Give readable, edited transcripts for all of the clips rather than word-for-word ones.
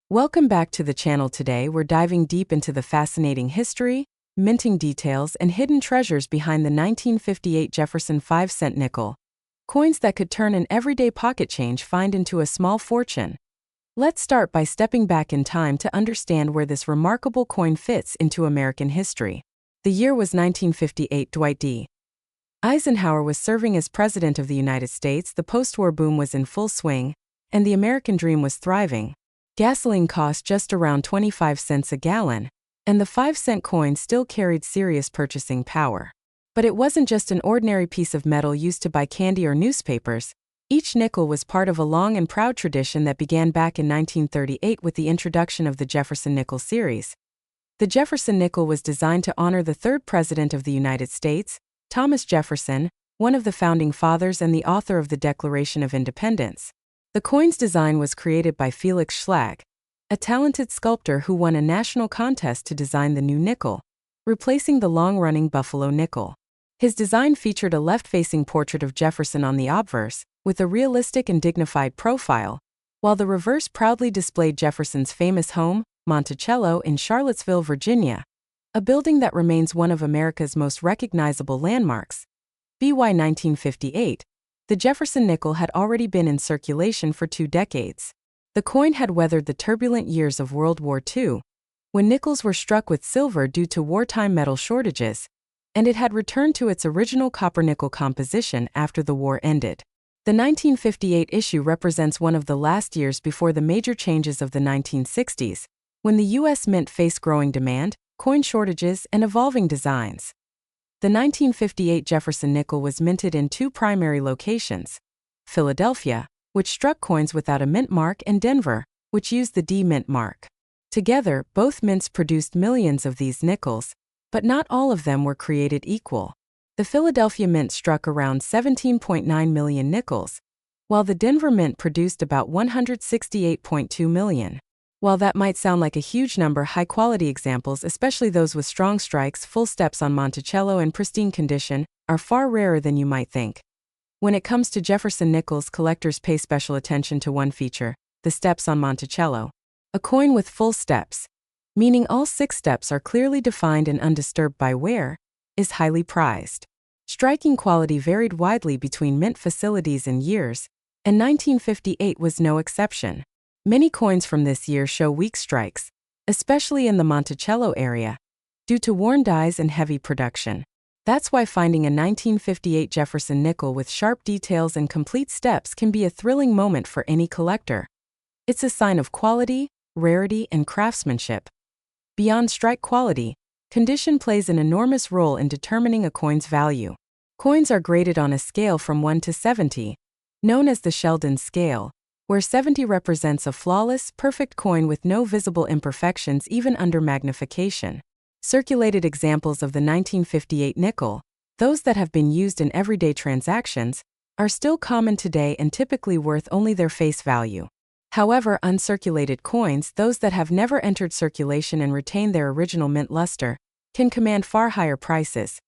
Welcome back to the channel. Today we're diving deep into the fascinating history, minting details, and hidden treasures behind the 1958 Jefferson 5-cent nickel. Coins that could turn an everyday pocket change find into a small fortune. Let's start by stepping back in time to understand where this remarkable coin fits into American history. The year was 1958. Dwight D. Eisenhower was serving as President of the United States. The post-war boom was in full swing, and the American dream was thriving. Gasoline cost just around 25 cents a gallon, and the 5-cent coin still carried serious purchasing power. But it wasn't just an ordinary piece of metal used to buy candy or newspapers. Each nickel was part of a long and proud tradition that began back in 1938 with the introduction of the Jefferson Nickel series. The Jefferson Nickel was designed to honor the third President of the United States, Thomas Jefferson, one of the founding fathers and the author of the Declaration of Independence. The coin's design was created by Felix Schlag, a talented sculptor who won a national contest to design the new nickel, replacing the long-running Buffalo nickel. His design featured a left-facing portrait of Jefferson on the obverse, with a realistic and dignified profile, while the reverse proudly displayed Jefferson's famous home, Monticello, in Charlottesville, Virginia, a building that remains one of America's most recognizable landmarks. By 1958, the Jefferson nickel had already been in circulation for 2 decades. The coin had weathered the turbulent years of World War II, when nickels were struck with silver due to wartime metal shortages, and it had returned to its original copper-nickel composition after the war ended. The 1958 issue represents one of the last years before the major changes of the 1960s, when the U.S. Mint faced growing demand, coin shortages, and evolving designs. The 1958 Jefferson nickel was minted in 2 primary locations: Philadelphia, which struck coins without a mint mark, and Denver, which used the D mint mark. Together, both mints produced millions of these nickels, but not all of them were created equal. The Philadelphia Mint struck around 17.9 million nickels, while the Denver Mint produced about 168.2 million. While that might sound like a huge number, high-quality examples, especially those with strong strikes, full steps on Monticello, and pristine condition, are far rarer than you might think. When it comes to Jefferson nickels, collectors pay special attention to one feature: the steps on Monticello. A coin with full steps, meaning all 6 steps are clearly defined and undisturbed by wear, is highly prized. Striking quality varied widely between mint facilities and years, and 1958 was no exception. Many coins from this year show weak strikes, especially in the Monticello area, due to worn dies and heavy production. That's why finding a 1958 Jefferson nickel with sharp details and complete steps can be a thrilling moment for any collector. It's a sign of quality, rarity, and craftsmanship. Beyond strike quality, condition plays an enormous role in determining a coin's value. Coins are graded on a scale from 1 to 70, known as the Sheldon scale, where 70 represents a flawless, perfect coin with no visible imperfections even under magnification. Circulated examples of the 1958 nickel, those that have been used in everyday transactions, are still common today and typically worth only their face value. However, uncirculated coins, those that have never entered circulation and retain their original mint luster, can command far higher prices.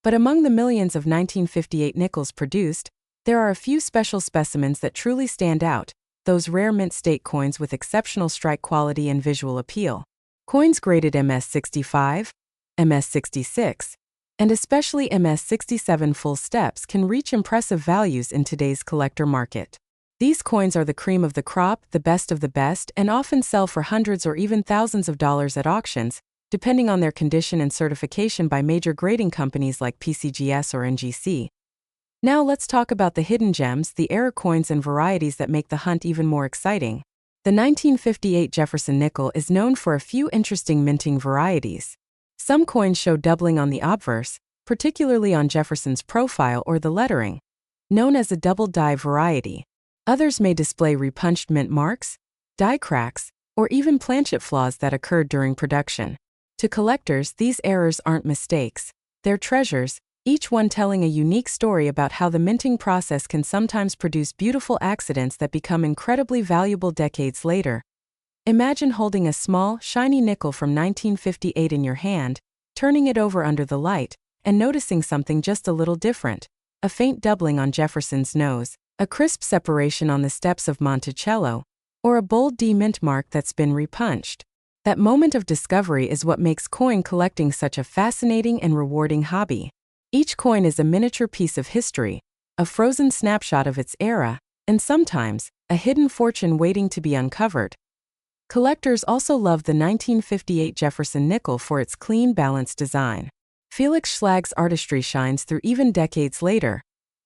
But among the millions of 1958 nickels produced, there are a few special specimens that truly stand out: those rare mint state coins with exceptional strike quality and visual appeal. Coins graded MS-65, MS-66, and especially MS-67 full steps can reach impressive values in today's collector market. These coins are the cream of the crop, the best of the best, and often sell for hundreds or even thousands of dollars at auctions, depending on their condition and certification by major grading companies like PCGS or NGC. Now let's talk about the hidden gems, the error coins and varieties that make the hunt even more exciting. The 1958 Jefferson nickel is known for a few interesting minting varieties. Some coins show doubling on the obverse, particularly on Jefferson's profile or the lettering, known as a double die variety. Others may display repunched mint marks, die cracks, or even planchet flaws that occurred during production. To collectors, these errors aren't mistakes, they're treasures, each one telling a unique story about how the minting process can sometimes produce beautiful accidents that become incredibly valuable decades later. Imagine holding a small, shiny nickel from 1958 in your hand, turning it over under the light, and noticing something just a little different: a faint doubling on Jefferson's nose, a crisp separation on the steps of Monticello, or a bold D mint mark that's been repunched. That moment of discovery is what makes coin collecting such a fascinating and rewarding hobby. Each coin is a miniature piece of history, a frozen snapshot of its era, and sometimes, a hidden fortune waiting to be uncovered. Collectors also love the 1958 Jefferson Nickel for its clean, balanced design. Felix Schlag's artistry shines through even decades later.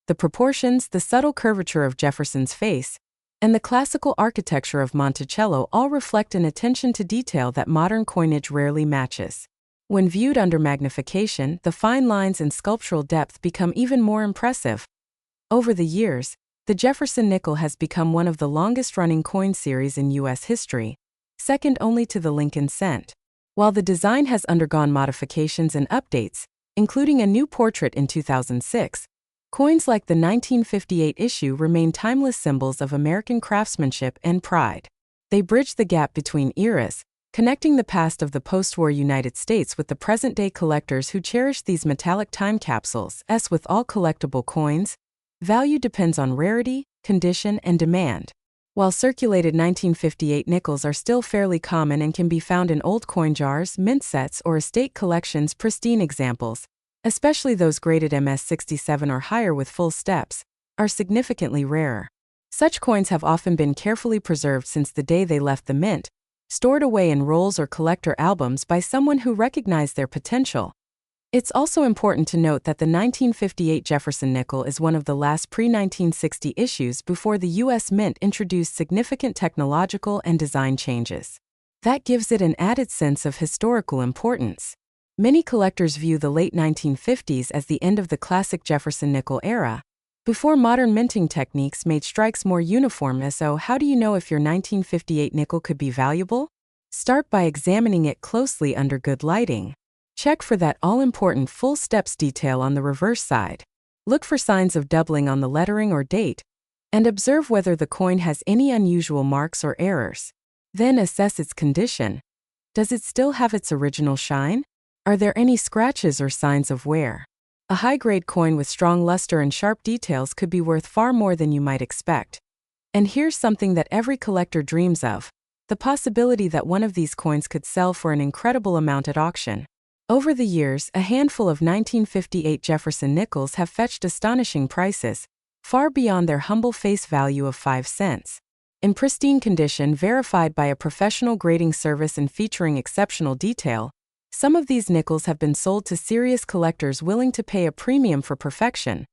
The proportions, the subtle curvature of Jefferson's face, and the classical architecture of Monticello all reflect an attention to detail that modern coinage rarely matches. When viewed under magnification, the fine lines and sculptural depth become even more impressive. Over the years, the Jefferson Nickel has become one of the longest-running coin series in U.S. history, second only to the Lincoln cent. While the design has undergone modifications and updates, including a new portrait in 2006, coins like the 1958 issue remain timeless symbols of American craftsmanship and pride. They bridge the gap between eras, connecting the past of the post-war United States with the present-day collectors who cherish these metallic time capsules. As with all collectible coins, value depends on rarity, condition, and demand. While circulated 1958 nickels are still fairly common and can be found in old coin jars, mint sets, or estate collections, pristine examples, especially those graded MS-67 or higher with full steps, are significantly rarer. Such coins have often been carefully preserved since the day they left the mint, stored away in rolls or collector albums by someone who recognized their potential. It's also important to note that the 1958 Jefferson Nickel is one of the last pre-1960 issues before the U.S. Mint introduced significant technological and design changes. That gives it an added sense of historical importance. Many collectors view the late 1950s as the end of the classic Jefferson Nickel era, before modern minting techniques made strikes more uniform. So how do you know if your 1958 nickel could be valuable? Start by examining it closely under good lighting. Check for that all-important full steps detail on the reverse side. Look for signs of doubling on the lettering or date, and observe whether the coin has any unusual marks or errors. Then assess its condition. Does it still have its original shine? Are there any scratches or signs of wear? A high-grade coin with strong luster and sharp details could be worth far more than you might expect. And here's something that every collector dreams of: the possibility that one of these coins could sell for an incredible amount at auction. Over the years, a handful of 1958 Jefferson Nickels have fetched astonishing prices, far beyond their humble face value of 5 cents. In pristine condition, verified by a professional grading service and featuring exceptional detail, some of these nickels have been sold to serious collectors willing to pay a premium for perfection.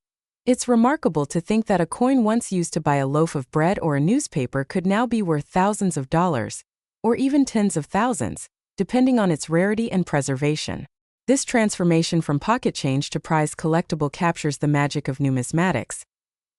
It's remarkable to think that a coin once used to buy a loaf of bread or a newspaper could now be worth thousands of dollars, or even tens of thousands, depending on its rarity and preservation. This transformation from pocket change to prized collectible captures the magic of numismatics.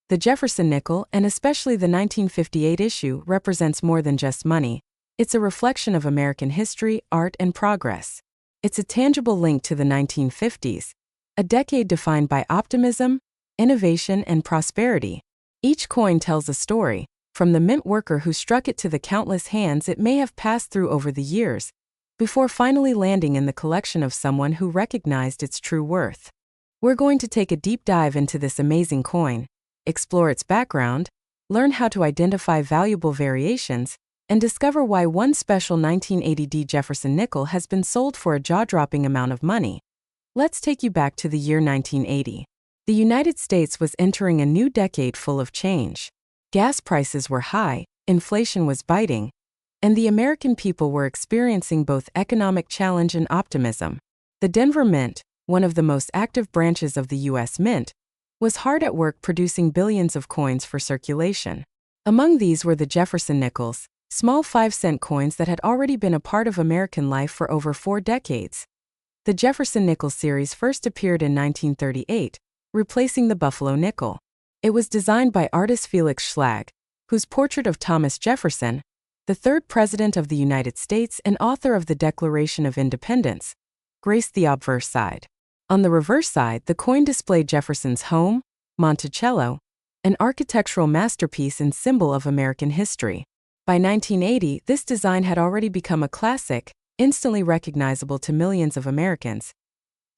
The Jefferson Nickel, and especially the 1958 issue, represents more than just money. It's a reflection of American history, art, and progress. It's a tangible link to the 1950s, a decade defined by optimism, innovation, and prosperity. Each coin tells a story, from the mint worker who struck it to the countless hands it may have passed through over the years, before finally landing in the collection of someone who recognized its true worth. We're going to take a deep dive into this amazing coin, explore its background, learn how to identify valuable variations, and discover why one special 1980 Jefferson Nickel has been sold for a jaw-dropping amount of money. Let's take you back to the year 1980. The United States was entering a new decade full of change. Gas prices were high, inflation was biting, and the American people were experiencing both economic challenge and optimism. The Denver Mint, one of the most active branches of the U.S. Mint, was hard at work producing billions of coins for circulation. Among these were the Jefferson Nickels, small 5-cent coins that had already been a part of American life for over 4 decades. The Jefferson Nickel series first appeared in 1938, replacing the Buffalo nickel. It was designed by artist Felix Schlag, whose portrait of Thomas Jefferson, the third President of the United States and author of the Declaration of Independence, graced the obverse side. On the reverse side, the coin displayed Jefferson's home, Monticello, an architectural masterpiece and symbol of American history. By 1980, this design had already become a classic, instantly recognizable to millions of Americans.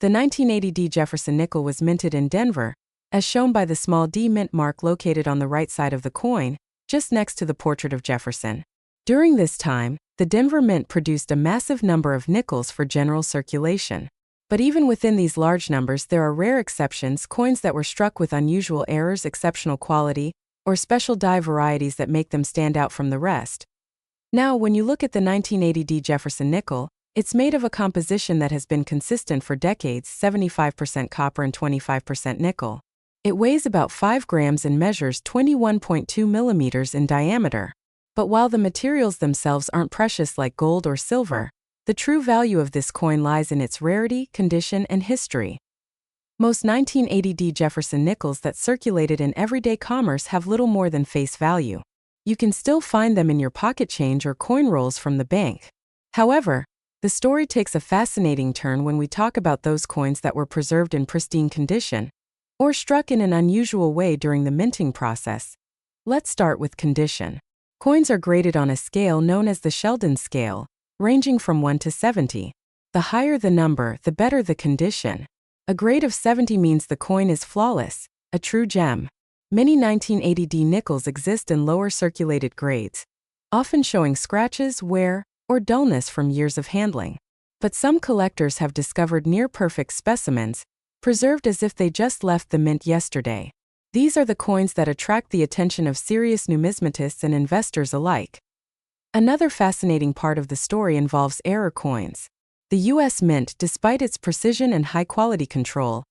The 1980 D Jefferson Nickel was minted in Denver, as shown by the small D mint mark located on the right side of the coin, just next to the portrait of Jefferson. During this time, the Denver Mint produced a massive number of nickels for general circulation. But even within these large numbers, there are rare exceptions, coins that were struck with unusual errors, exceptional quality, or special die varieties that make them stand out from the rest. Now, when you look at the 1980 Jefferson Nickel, it's made of a composition that has been consistent for decades, 75% copper and 25% nickel. It weighs about 5 grams and measures 21.2 millimeters in diameter. But while the materials themselves aren't precious like gold or silver, the true value of this coin lies in its rarity, condition, and history. Most 1980 Jefferson Nickels that circulated in everyday commerce have little more than face value. You can still find them in your pocket change or coin rolls from the bank. However, the story takes a fascinating turn when we talk about those coins that were preserved in pristine condition, or struck in an unusual way during the minting process. Let's start with condition. Coins are graded on a scale known as the Sheldon scale, ranging from 1 to 70. The higher the number, the better the condition. A grade of 70 means the coin is flawless, a true gem. Many 1980 nickels exist in lower circulated grades, often showing scratches, wear, or dullness from years of handling. But some collectors have discovered near-perfect specimens, preserved as if they just left the mint yesterday. These are the coins that attract the attention of serious numismatists and investors alike. Another fascinating part of the story involves error coins. The U.S. Mint, despite its precision and high-quality control,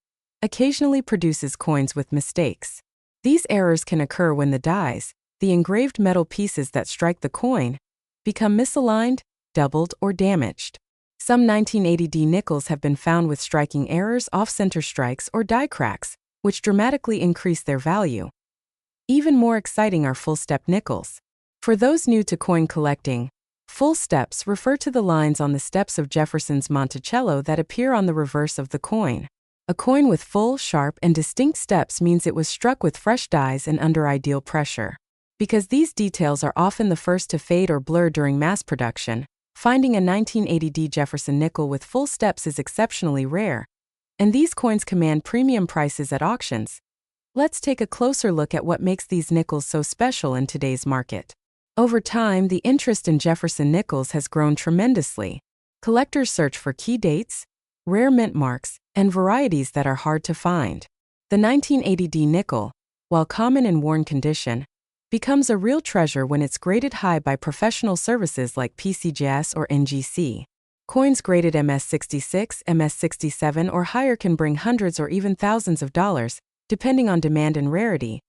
occasionally produces coins with mistakes. These errors can occur when the dies, the engraved metal pieces that strike the coin, become misaligned, doubled, or damaged. Some 1980 nickels have been found with striking errors, off-center strikes, or die cracks, which dramatically increase their value. Even more exciting are full-step nickels. For those new to coin collecting, full steps refer to the lines on the steps of Jefferson's Monticello that appear on the reverse of the coin. A coin with full, sharp, and distinct steps means it was struck with fresh dies and under ideal pressure. Because these details are often the first to fade or blur during mass production, finding a 1980 Jefferson nickel with full steps is exceptionally rare, and these coins command premium prices at auctions. Let's take a closer look at what makes these nickels so special in today's market. Over time, the interest in Jefferson nickels has grown tremendously. Collectors search for key dates, rare mint marks, and varieties that are hard to find. The 1980 nickel, while common in worn condition, becomes a real treasure when it's graded high by professional services like PCJS or NGC. Coins graded MS66, MS67, or higher can bring hundreds or even thousands of dollars, depending on demand and rarity.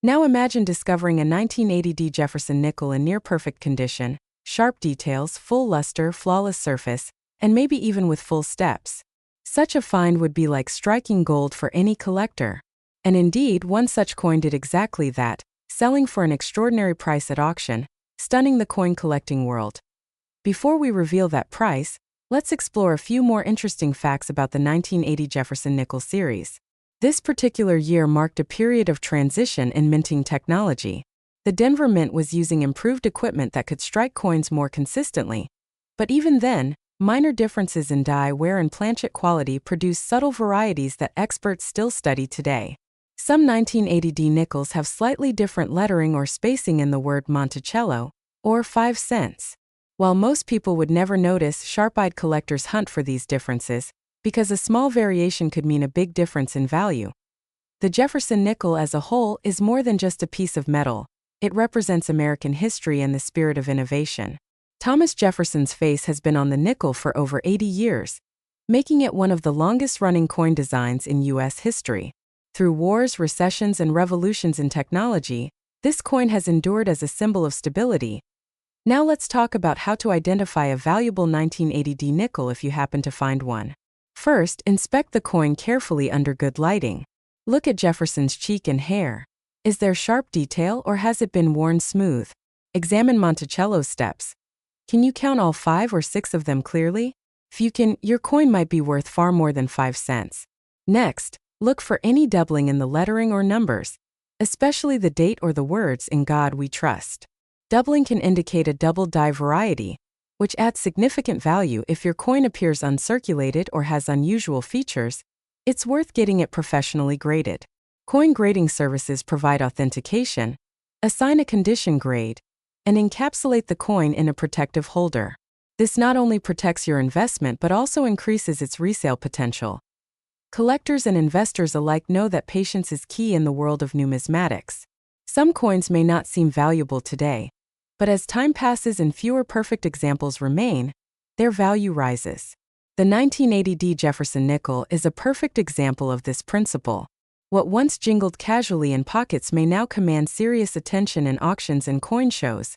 Now imagine discovering a 1980 Jefferson nickel in near-perfect condition, sharp details, full luster, flawless surface, and maybe even with full steps. Such a find would be like striking gold for any collector. And indeed, one such coin did exactly that, selling for an extraordinary price at auction, stunning the coin collecting world. Before we reveal that price, let's explore a few more interesting facts about the 1980 Jefferson Nickel series. This particular year marked a period of transition in minting technology. The Denver Mint was using improved equipment that could strike coins more consistently. But even then, minor differences in die wear and planchet quality produced subtle varieties that experts still study today. Some 1980 nickels have slightly different lettering or spacing in the word Monticello, or 5 cents. While most people would never notice, sharp-eyed collectors hunt for these differences, because a small variation could mean a big difference in value. The Jefferson Nickel as a whole is more than just a piece of metal. It represents American history and the spirit of innovation. Thomas Jefferson's face has been on the nickel for over 80 years, making it one of the longest-running coin designs in U.S. history. Through wars, recessions, and revolutions in technology, this coin has endured as a symbol of stability. Now let's talk about how to identify a valuable 1980 nickel if you happen to find one. First, inspect the coin carefully under good lighting. Look at Jefferson's cheek and hair. Is there sharp detail or has it been worn smooth? Examine Monticello's steps. Can you count all 5 or 6 of them clearly? If you can, your coin might be worth far more than 5 cents. Next, look for any doubling in the lettering or numbers, especially the date or the words "In God We Trust." Doubling can indicate a double die variety, which adds significant value. If your coin appears uncirculated or has unusual features, it's worth getting it professionally graded. Coin grading services provide authentication, assign a condition grade, and encapsulate the coin in a protective holder. This not only protects your investment but also increases its resale potential. Collectors and investors alike know that patience is key in the world of numismatics. Some coins may not seem valuable today, but as time passes and fewer perfect examples remain, their value rises. The 1980 Jefferson Nickel is a perfect example of this principle. What once jingled casually in pockets may now command serious attention in auctions and coin shows.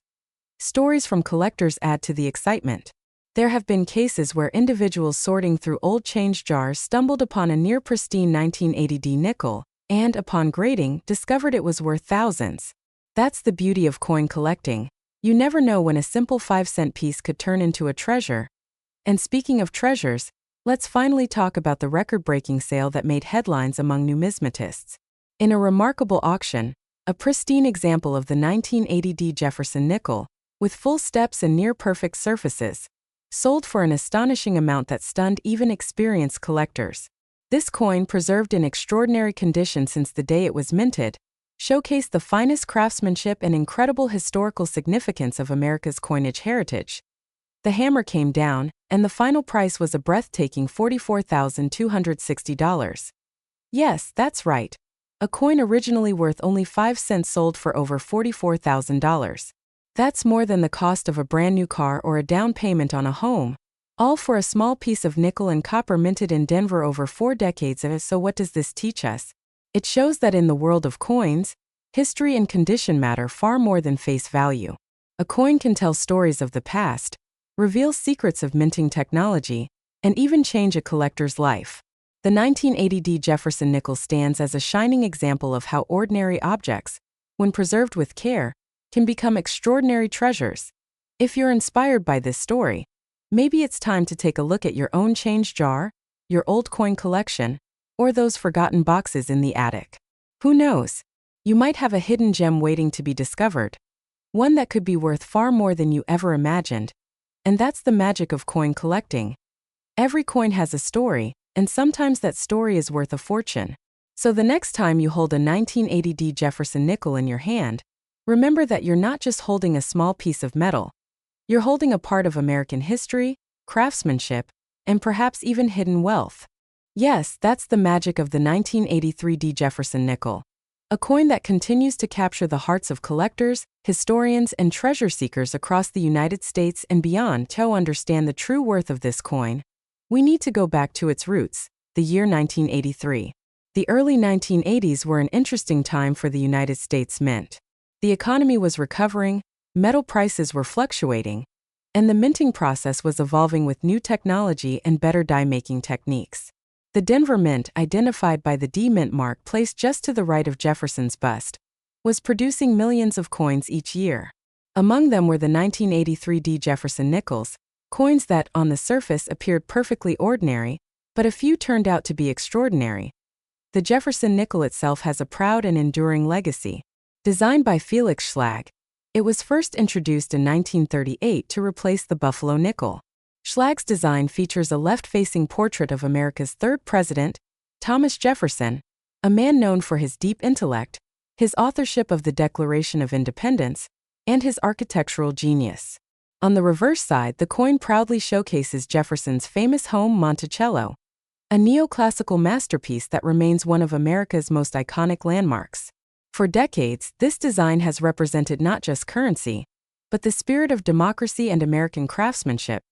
Stories from collectors add to the excitement. There have been cases where individuals sorting through old change jars stumbled upon a near-pristine 1980 nickel, and upon grading, discovered it was worth thousands. That's the beauty of coin collecting. You never know when a simple 5-cent piece could turn into a treasure. And speaking of treasures, let's finally talk about the record-breaking sale that made headlines among numismatists. In a remarkable auction, a pristine example of the 1980 Jefferson Nickel, with full steps and near-perfect surfaces, sold for an astonishing amount that stunned even experienced collectors. This coin, preserved in extraordinary condition since the day it was minted, showcased the finest craftsmanship and incredible historical significance of America's coinage heritage. The hammer came down, and the final price was a breathtaking $44,260. Yes, that's right. A coin originally worth only 5 cents sold for over $44,000. That's more than the cost of a brand new car or a down payment on a home, all for a small piece of nickel and copper minted in Denver over 4 decades ago. So what does this teach us? It shows that in the world of coins, history and condition matter far more than face value. A coin can tell stories of the past, reveal secrets of minting technology, and even change a collector's life. The 1980 Jefferson Nickel stands as a shining example of how ordinary objects, when preserved with care, can become extraordinary treasures. If you're inspired by this story, maybe it's time to take a look at your own change jar, your old coin collection, or those forgotten boxes in the attic. Who knows? You might have a hidden gem waiting to be discovered, one that could be worth far more than you ever imagined. And that's the magic of coin collecting. Every coin has a story, and sometimes that story is worth a fortune. So the next time you hold a 1980 Jefferson Nickel in your hand, remember that you're not just holding a small piece of metal. You're holding a part of American history, craftsmanship, and perhaps even hidden wealth. Yes, that's the magic of the 1983 Jefferson Nickel. A coin that continues to capture the hearts of collectors, historians, and treasure seekers across the United States and beyond. To understand the true worth of this coin, we need to go back to its roots, the year 1983. The early 1980s were an interesting time for the United States Mint. The economy was recovering, metal prices were fluctuating, and the minting process was evolving with new technology and better die-making techniques. The Denver Mint, identified by the D Mint mark placed just to the right of Jefferson's bust, was producing millions of coins each year. Among them were the 1983 Jefferson Nickels, coins that, on the surface, appeared perfectly ordinary, but a few turned out to be extraordinary. The Jefferson Nickel itself has a proud and enduring legacy. Designed by Felix Schlag, it was first introduced in 1938 to replace the Buffalo nickel. Schlag's design features a left-facing portrait of America's third president, Thomas Jefferson, a man known for his deep intellect, his authorship of the Declaration of Independence, and his architectural genius. On the reverse side, the coin proudly showcases Jefferson's famous home, Monticello, a neoclassical masterpiece that remains one of America's most iconic landmarks. For decades, this design has represented not just currency, but the spirit of democracy and American craftsmanship.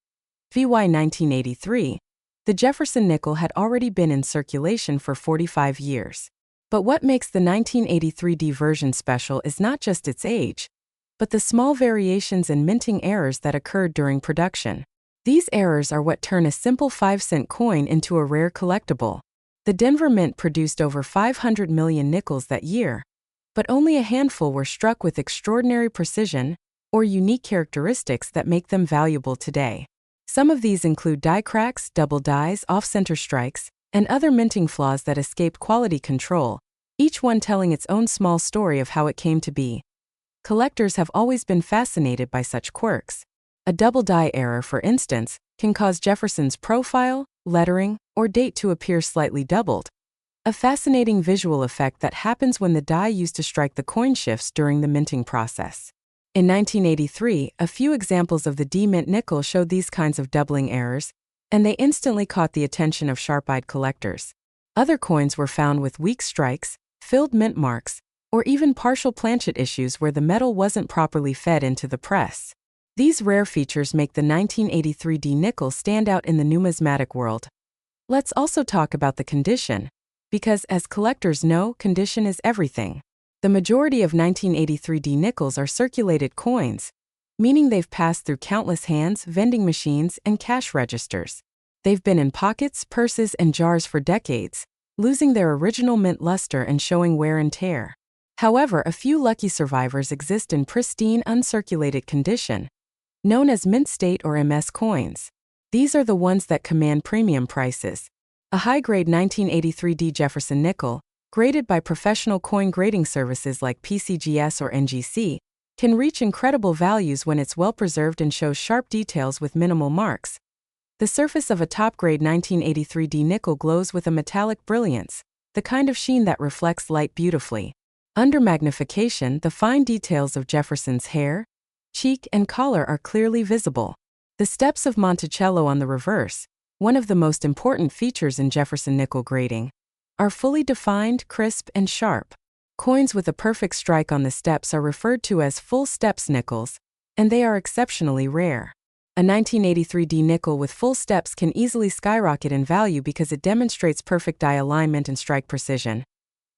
VY 1983, the Jefferson Nickel had already been in circulation for 45 years. But what makes the 1983 version special is not just its age, but the small variations and minting errors that occurred during production. These errors are what turn a simple 5-cent coin into a rare collectible. The Denver Mint produced over 500 million nickels that year, but only a handful were struck with extraordinary precision or unique characteristics that make them valuable today. Some of these include die cracks, double dies, off-center strikes, and other minting flaws that escaped quality control, each one telling its own small story of how it came to be. Collectors have always been fascinated by such quirks. A double die error, for instance, can cause Jefferson's profile, lettering, or date to appear slightly doubled, a fascinating visual effect that happens when the die used to strike the coin shifts during the minting process. In 1983, a few examples of the D-mint nickel showed these kinds of doubling errors, and they instantly caught the attention of sharp-eyed collectors. Other coins were found with weak strikes, filled mint marks, or even partial planchet issues where the metal wasn't properly fed into the press. These rare features make the 1983 D nickel stand out in the numismatic world. Let's also talk about the condition, because as collectors know, condition is everything. The majority of 1983 D nickels are circulated coins, meaning they've passed through countless hands, vending machines, and cash registers. They've been in pockets, purses, and jars for decades, losing their original mint luster and showing wear and tear. However, a few lucky survivors exist in pristine, uncirculated condition, known as mint state or MS coins. These are the ones that command premium prices. A high-grade 1983 D Jefferson Nickel, graded by professional coin grading services like PCGS or NGC, can reach incredible values when it's well-preserved and shows sharp details with minimal marks. The surface of a top-grade 1983 D nickel glows with a metallic brilliance, the kind of sheen that reflects light beautifully. Under magnification, the fine details of Jefferson's hair, cheek, and collar are clearly visible. The steps of Monticello on the reverse, one of the most important features in Jefferson nickel grading, are fully defined, crisp, and sharp. Coins with a perfect strike on the steps are referred to as full steps nickels, and they are exceptionally rare. A 1983 D nickel with full steps can easily skyrocket in value because it demonstrates perfect die alignment and strike precision.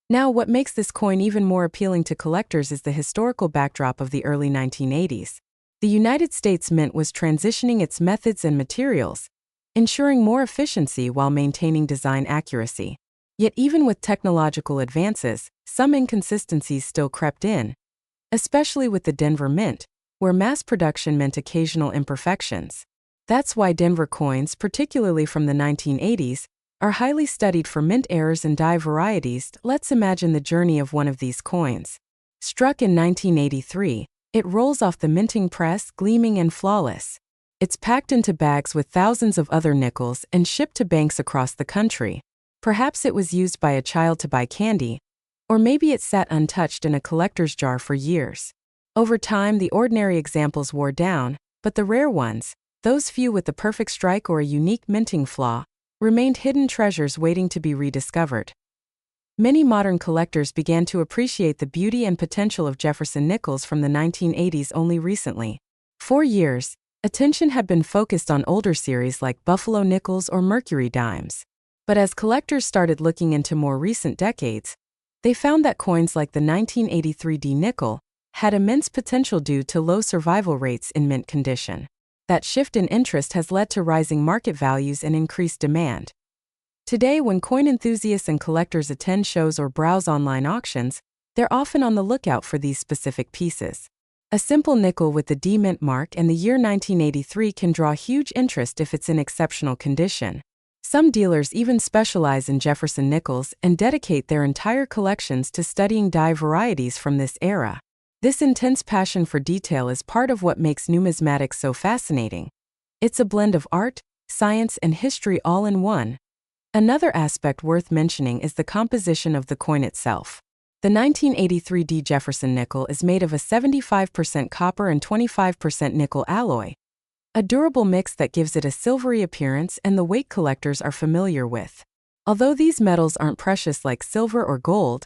Now, what makes this coin even more appealing to collectors is the historical backdrop of the early 1980s. The United States Mint was transitioning its methods and materials, ensuring more efficiency while maintaining design accuracy. Yet even with technological advances, some inconsistencies still crept in, especially with the Denver Mint, where mass production meant occasional imperfections. That's why Denver coins, particularly from the 1980s, are highly studied for mint errors and die varieties. Let's imagine the journey of one of these coins. Struck in 1983, it rolls off the minting press, gleaming and flawless. It's packed into bags with thousands of other nickels and shipped to banks across the country. Perhaps it was used by a child to buy candy, or maybe it sat untouched in a collector's jar for years. Over time, the ordinary examples wore down, but the rare ones, those few with the perfect strike or a unique minting flaw, remained hidden treasures waiting to be rediscovered. Many modern collectors began to appreciate the beauty and potential of Jefferson Nickels from the 1980s only recently. For years, attention had been focused on older series like Buffalo Nickels or Mercury Dimes. But as collectors started looking into more recent decades, they found that coins like the 1983 D nickel had immense potential due to low survival rates in mint condition. That shift in interest has led to rising market values and increased demand. Today, when coin enthusiasts and collectors attend shows or browse online auctions, they're often on the lookout for these specific pieces. A simple nickel with the D mint mark and the year 1983 can draw huge interest if it's in exceptional condition. Some dealers even specialize in Jefferson Nickels and dedicate their entire collections to studying die varieties from this era. This intense passion for detail is part of what makes numismatics so fascinating. It's a blend of art, science, and history all in one. Another aspect worth mentioning is the composition of the coin itself. The 1983 D Jefferson Nickel is made of a 75% copper and 25% nickel alloy, a durable mix that gives it a silvery appearance and the weight collectors are familiar with. Although these metals aren't precious like silver or gold,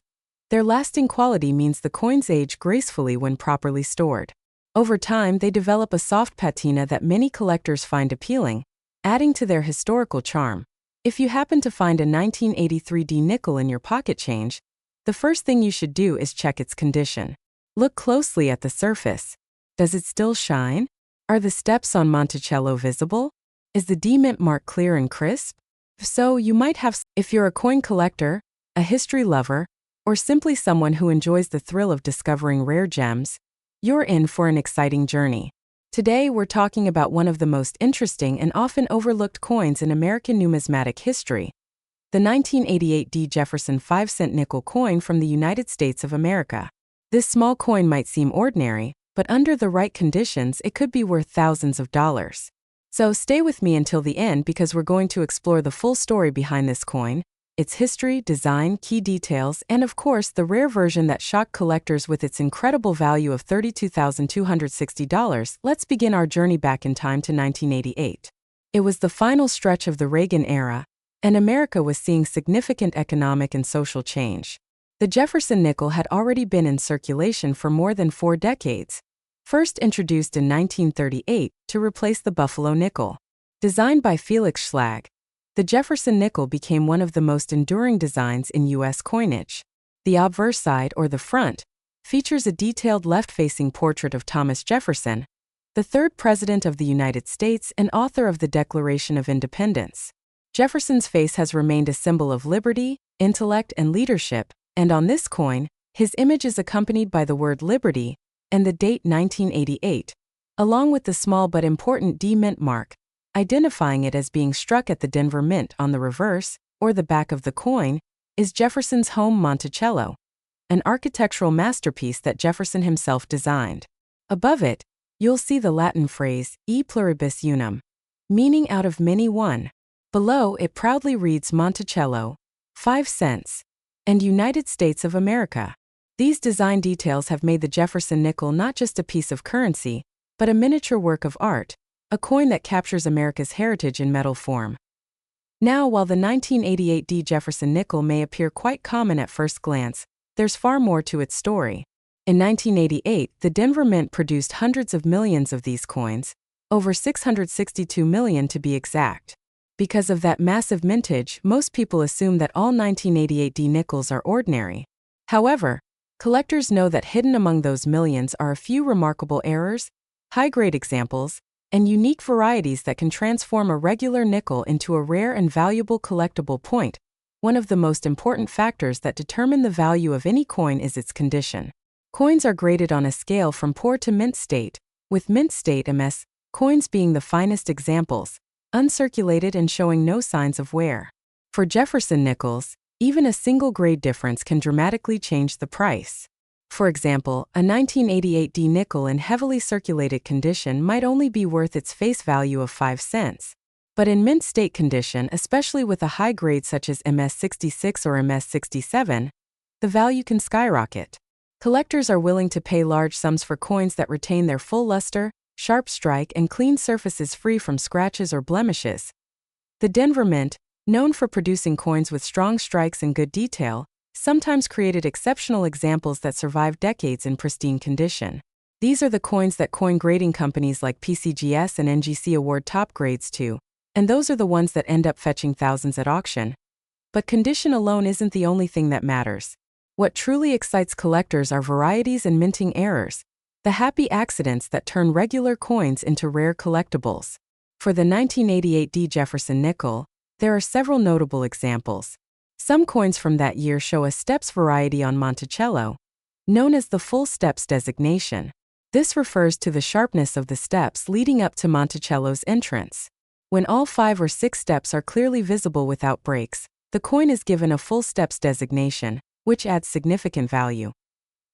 their lasting quality means the coins age gracefully when properly stored. Over time, they develop a soft patina that many collectors find appealing, adding to their historical charm. If you happen to find a 1983 D nickel in your pocket change, the first thing you should do is check its condition. Look closely at the surface. Does it still shine? Are the steps on Monticello visible? Is the D mint mark clear and crisp? If so, you might have. If you're a coin collector, a history lover, or simply someone who enjoys the thrill of discovering rare gems, you're in for an exciting journey. Today, we're talking about one of the most interesting and often overlooked coins in American numismatic history, the 1988 D Jefferson 5-cent nickel coin from the United States of America. This small coin might seem ordinary, but under the right conditions, it could be worth thousands of dollars. So stay with me until the end because we're going to explore the full story behind this coin, its history, design, key details, and of course the rare version that shocked collectors with its incredible value of $32,260, let's begin our journey back in time to 1988. It was the final stretch of the Reagan era, and America was seeing significant economic and social change. The Jefferson nickel had already been in circulation for more than 4 decades. First introduced in 1938 to replace the Buffalo nickel. Designed by Felix Schlag, the Jefferson nickel became one of the most enduring designs in U.S. coinage. The obverse side, or the front, features a detailed left-facing portrait of Thomas Jefferson, the third President of the United States and author of the Declaration of Independence. Jefferson's face has remained a symbol of liberty, intellect, and leadership, and on this coin, his image is accompanied by the word liberty and the date 1988, along with the small but important D mint mark, identifying it as being struck at the Denver Mint. On the reverse, or the back of the coin, is Jefferson's home Monticello, an architectural masterpiece that Jefferson himself designed. Above it, you'll see the Latin phrase, e pluribus unum, meaning out of many one. Below it proudly reads Monticello, 5 cents, and United States of America. These design details have made the Jefferson nickel not just a piece of currency, but a miniature work of art, a coin that captures America's heritage in metal form. Now, while the 1988 D Jefferson nickel may appear quite common at first glance, there's far more to its story. In 1988, the Denver Mint produced hundreds of millions of these coins, over 662 million to be exact. Because of that massive mintage, most people assume that all 1988 D nickels are ordinary. However, collectors know that hidden among those millions are a few remarkable errors, high-grade examples, and unique varieties that can transform a regular nickel into a rare and valuable collectible point. One of the most important factors that determine the value of any coin is its condition. Coins are graded on a scale from poor to mint state, with mint state MS coins being the finest examples, uncirculated and showing no signs of wear. For Jefferson nickels, even a single grade difference can dramatically change the price. For example, a 1988 D nickel in heavily circulated condition might only be worth its face value of 5 cents. But in mint state condition, especially with a high grade such as MS66 or MS67, the value can skyrocket. Collectors are willing to pay large sums for coins that retain their full luster, sharp strike, and clean surfaces free from scratches or blemishes. The Denver Mint, known for producing coins with strong strikes and good detail, sometimes created exceptional examples that survived decades in pristine condition. These are the coins that coin grading companies like PCGS and NGC award top grades to, and those are the ones that end up fetching thousands at auction. But condition alone isn't the only thing that matters. What truly excites collectors are varieties and minting errors, the happy accidents that turn regular coins into rare collectibles. For the 1988 D Jefferson nickel, there are several notable examples. Some coins from that year show a steps variety on Monticello, known as the full steps designation. This refers to the sharpness of the steps leading up to Monticello's entrance. When all 5 or 6 steps are clearly visible without breaks, the coin is given a full steps designation, which adds significant value.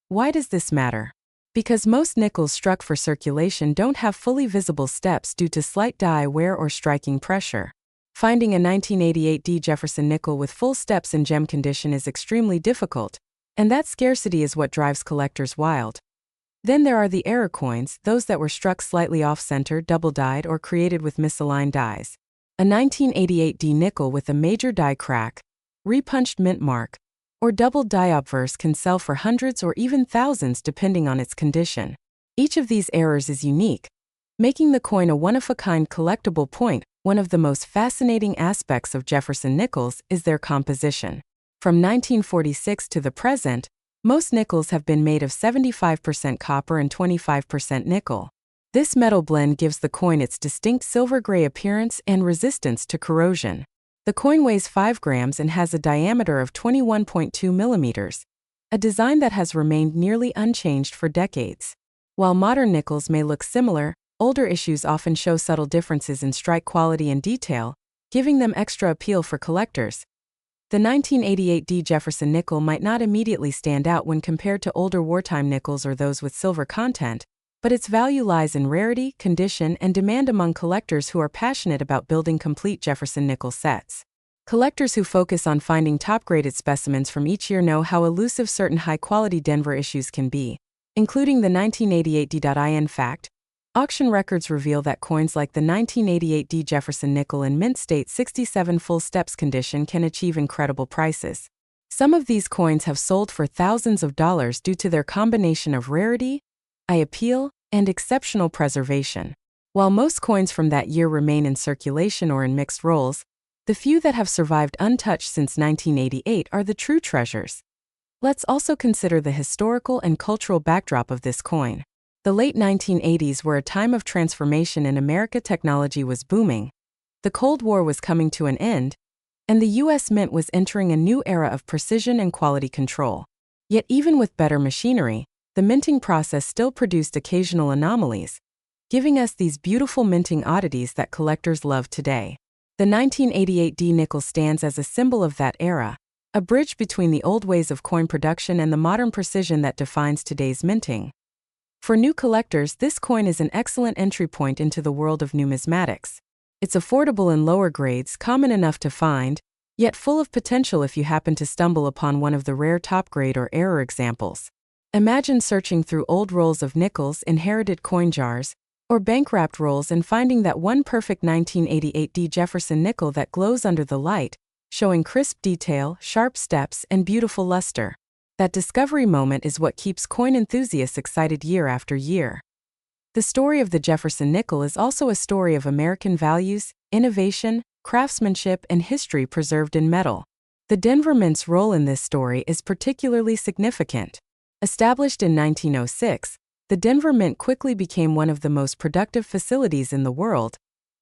Why does this matter? Because most nickels struck for circulation don't have fully visible steps due to slight die wear or striking pressure. Finding a 1988 D Jefferson nickel with full steps in gem condition is extremely difficult, and that scarcity is what drives collectors wild. Then there are the error coins, those that were struck slightly off-center, double-dyed, or created with misaligned dies. A 1988 D nickel with a major die crack, repunched mint mark, or doubled die obverse can sell for hundreds or even thousands depending on its condition. Each of these errors is unique, making the coin a one-of-a-kind collectible point. One of the most fascinating aspects of Jefferson nickels is their composition. From 1946 to the present, most nickels have been made of 75% copper and 25% nickel. This metal blend gives the coin its distinct silver-gray appearance and resistance to corrosion. The coin weighs 5 grams and has a diameter of 21.2 millimeters, a design that has remained nearly unchanged for decades. While modern nickels may look similar, older issues often show subtle differences in strike quality and detail, giving them extra appeal for collectors. The 1988 D Jefferson nickel might not immediately stand out when compared to older wartime nickels or those with silver content, but its value lies in rarity, condition, and demand among collectors who are passionate about building complete Jefferson nickel sets. Collectors who focus on finding top-graded specimens from each year know how elusive certain high-quality Denver issues can be, including the 1988 D.IN fact. Auction records reveal that coins like the 1988 D Jefferson Nickel in mint state 67 full steps condition can achieve incredible prices. Some of these coins have sold for thousands of dollars due to their combination of rarity, eye appeal, and exceptional preservation. While most coins from that year remain in circulation or in mixed rolls, the few that have survived untouched since 1988 are the true treasures. Let's also consider the historical and cultural backdrop of this coin. The late 1980s were a time of transformation in America. Technology was booming, the Cold War was coming to an end, and the U.S. Mint was entering a new era of precision and quality control. Yet even with better machinery, the minting process still produced occasional anomalies, giving us these beautiful minting oddities that collectors love today. The 1988 D nickel stands as a symbol of that era, a bridge between the old ways of coin production and the modern precision that defines today's minting. For new collectors, this coin is an excellent entry point into the world of numismatics. It's affordable in lower grades, common enough to find, yet full of potential if you happen to stumble upon one of the rare top-grade or error examples. Imagine searching through old rolls of nickels, inherited coin jars, or bank-wrapped rolls and finding that one perfect 1988 D Jefferson nickel that glows under the light, showing crisp detail, sharp steps, and beautiful luster. That discovery moment is what keeps coin enthusiasts excited year after year. The story of the Jefferson Nickel is also a story of American values, innovation, craftsmanship, and history preserved in metal. The Denver Mint's role in this story is particularly significant. Established in 1906, the Denver Mint quickly became one of the most productive facilities in the world,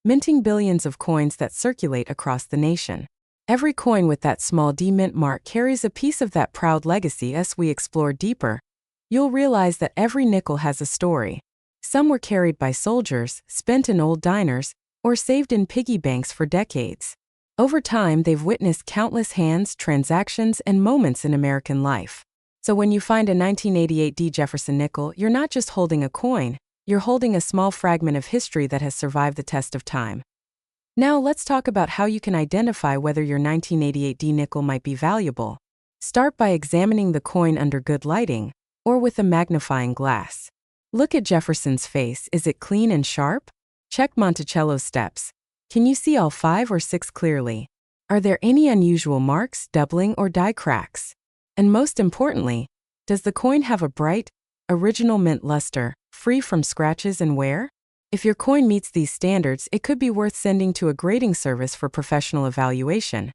minting billions of coins that circulate across the nation. Every coin with that small D mint mark carries a piece of that proud legacy. As we explore deeper, you'll realize that every nickel has a story. Some were carried by soldiers, spent in old diners, or saved in piggy banks for decades. Over time, they've witnessed countless hands, transactions, and moments in American life. So when you find a 1988 D Jefferson Nickel, you're not just holding a coin, you're holding a small fragment of history that has survived the test of time. Now let's talk about how you can identify whether your 1988 D nickel might be valuable. Start by examining the coin under good lighting, or with a magnifying glass. Look at Jefferson's face. Is it clean and sharp? Check Monticello's steps. Can you see all 5 or 6 clearly? Are there any unusual marks, doubling, or die cracks? And most importantly, does the coin have a bright, original mint luster, free from scratches and wear? If your coin meets these standards, it could be worth sending to a grading service for professional evaluation.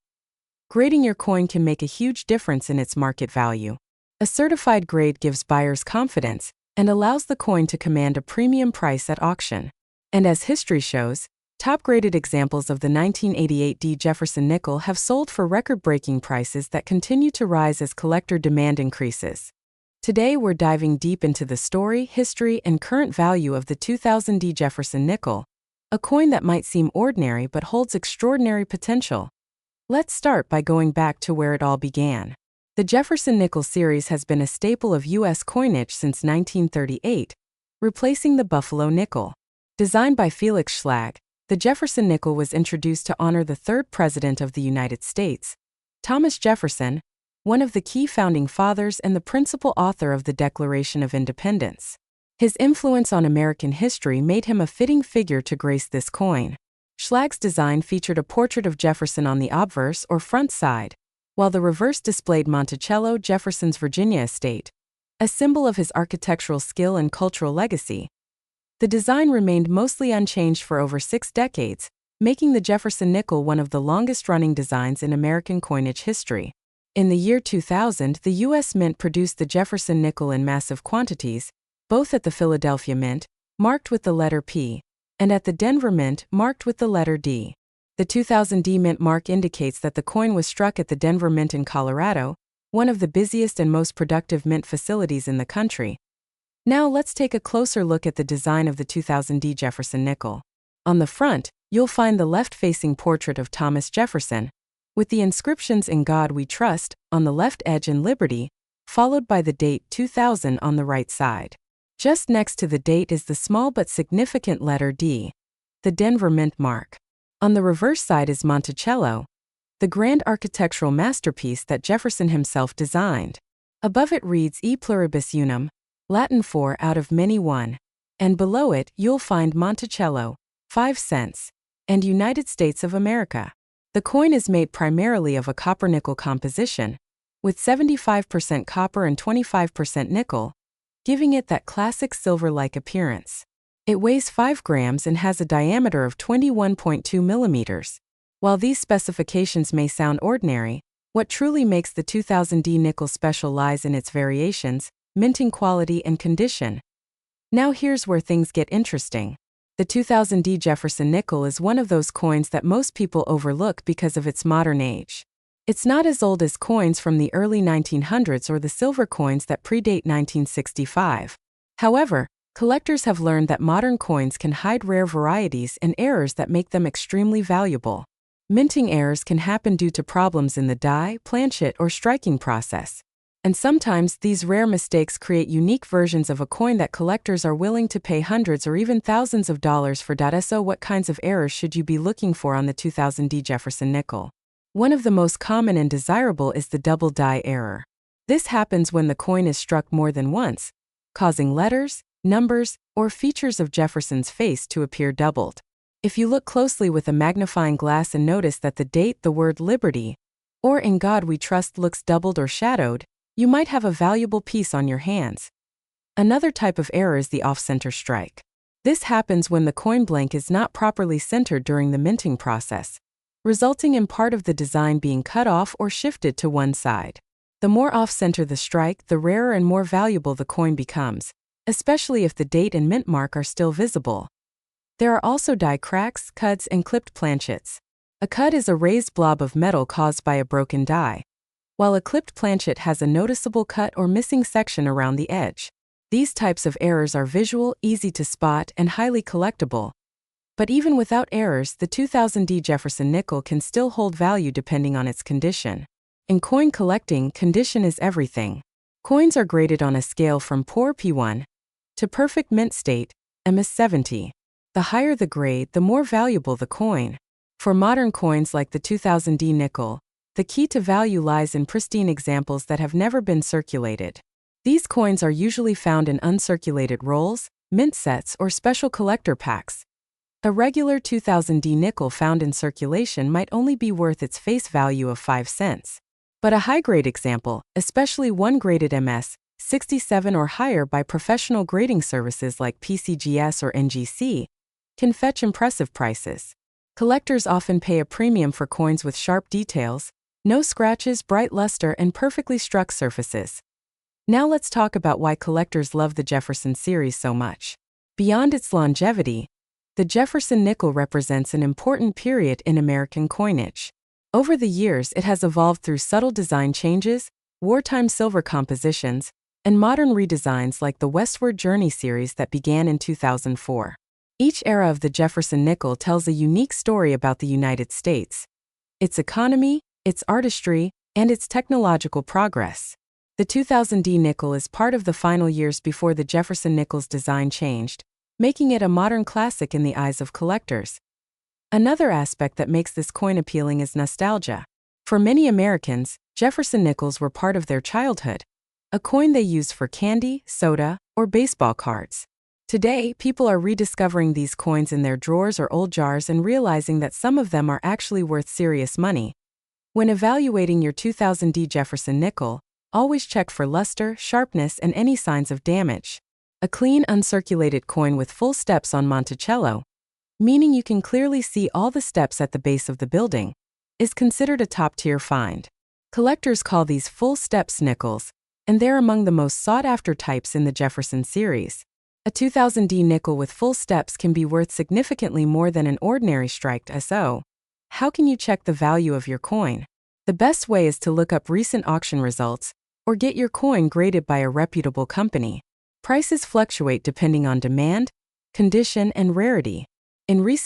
Grading your coin can make a huge difference in its market value. A certified grade gives buyers confidence and allows the coin to command a premium price at auction. And as history shows, top-graded examples of the 1988 D Jefferson Nickel have sold for record-breaking prices that continue to rise as collector demand increases. Today we're diving deep into the story, history, and current value of the 2000 D Jefferson Nickel, a coin that might seem ordinary but holds extraordinary potential. Let's start by going back to where it all began. The Jefferson Nickel series has been a staple of U.S. coinage since 1938, replacing the Buffalo nickel. Designed by Felix Schlag, the Jefferson Nickel was introduced to honor the third President of the United States, Thomas Jefferson, one of the key founding fathers and the principal author of the Declaration of Independence. His influence on American history made him a fitting figure to grace this coin. Schlag's design featured a portrait of Jefferson on the obverse or front side, while the reverse displayed Monticello, Jefferson's Virginia estate, a symbol of his architectural skill and cultural legacy. The design remained mostly unchanged for over 6 decades, making the Jefferson Nickel one of the longest-running designs in American coinage history. In the year 2000, the U.S. Mint produced the Jefferson Nickel in massive quantities, both at the Philadelphia Mint, marked with the letter P, and at the Denver Mint, marked with the letter D. The 2000 D Mint mark indicates that the coin was struck at the Denver Mint in Colorado, one of the busiest and most productive mint facilities in the country. Now let's take a closer look at the design of the 2000 D Jefferson Nickel. On the front, you'll find the left-facing portrait of Thomas Jefferson, with the inscriptions "In God We Trust" on the left edge and "Liberty," followed by the date 2000 on the right side. Just next to the date is the small but significant letter D, the Denver Mint mark. On the reverse side is Monticello, the grand architectural masterpiece that Jefferson himself designed. Above it reads E pluribus unum, Latin for out of many one, and below it you'll find Monticello, 5 cents, and United States of America. The coin is made primarily of a copper-nickel composition, with 75% copper and 25% nickel, giving it that classic silver-like appearance. It weighs 5 grams and has a diameter of 21.2 millimeters. While these specifications may sound ordinary, what truly makes the 2000D nickel special lies in its variations, minting quality and condition. Now here's where things get interesting. The 2000D Jefferson Nickel is one of those coins that most people overlook because of its modern age. It's not as old as coins from the early 1900s or the silver coins that predate 1965. However, collectors have learned that modern coins can hide rare varieties and errors that make them extremely valuable. Minting errors can happen due to problems in the die, planchet, or striking process. And sometimes these rare mistakes create unique versions of a coin that collectors are willing to pay hundreds or even thousands of dollars for. So what kinds of errors should you be looking for on the 2000D Jefferson Nickel? One of the most common and desirable is the double die error. This happens when the coin is struck more than once, causing letters, numbers, or features of Jefferson's face to appear doubled. If you look closely with a magnifying glass and notice that the date, the word Liberty, or In God We Trust looks doubled or shadowed, you might have a valuable piece on your hands. Another type of error is the off-center strike. This happens when the coin blank is not properly centered during the minting process, resulting in part of the design being cut off or shifted to one side. The more off-center the strike, the rarer and more valuable the coin becomes, especially if the date and mint mark are still visible. There are also die cracks, cuts, and clipped planchets. A cut is a raised blob of metal caused by a broken die, while a clipped planchet has a noticeable cut or missing section around the edge. These types of errors are visual, easy to spot, and highly collectible. But even without errors, the 2000D Jefferson Nickel can still hold value depending on its condition. In coin collecting, condition is everything. Coins are graded on a scale from poor P1 to perfect mint state, MS70. The higher the grade, the more valuable the coin. For modern coins like the 2000D Nickel, the key to value lies in pristine examples that have never been circulated. These coins are usually found in uncirculated rolls, mint sets, or special collector packs. A regular 2000D nickel found in circulation might only be worth its face value of 5 cents. But a high-grade example, especially one graded MS67 or higher by professional grading services like PCGS or NGC, can fetch impressive prices. Collectors often pay a premium for coins with sharp details, no scratches, bright luster, and perfectly struck surfaces. Now let's talk about why collectors love the Jefferson series so much. Beyond its longevity, the Jefferson Nickel represents an important period in American coinage. Over the years, it has evolved through subtle design changes, wartime silver compositions, and modern redesigns like the Westward Journey series that began in 2004. Each era of the Jefferson Nickel tells a unique story about the United States, its economy, its artistry, and its technological progress. The 2000D Nickel is part of the final years before the Jefferson Nickel's design changed, making it a modern classic in the eyes of collectors. Another aspect that makes this coin appealing is nostalgia. For many Americans, Jefferson Nickels were part of their childhood, a coin they used for candy, soda, or baseball cards. Today, people are rediscovering these coins in their drawers or old jars and realizing that some of them are actually worth serious money. When evaluating your 2000D Jefferson Nickel, always check for luster, sharpness, and any signs of damage. A clean, uncirculated coin with full steps on Monticello, meaning you can clearly see all the steps at the base of the building, is considered a top-tier find. Collectors call these full steps nickels, and they're among the most sought-after types in the Jefferson series. A 2000D nickel with full steps can be worth significantly more than an ordinary striked SO. How can you check the value of your coin? The best way is to look up recent auction results, or get your coin graded by a reputable company. Prices fluctuate depending on demand, condition, and rarity. In recent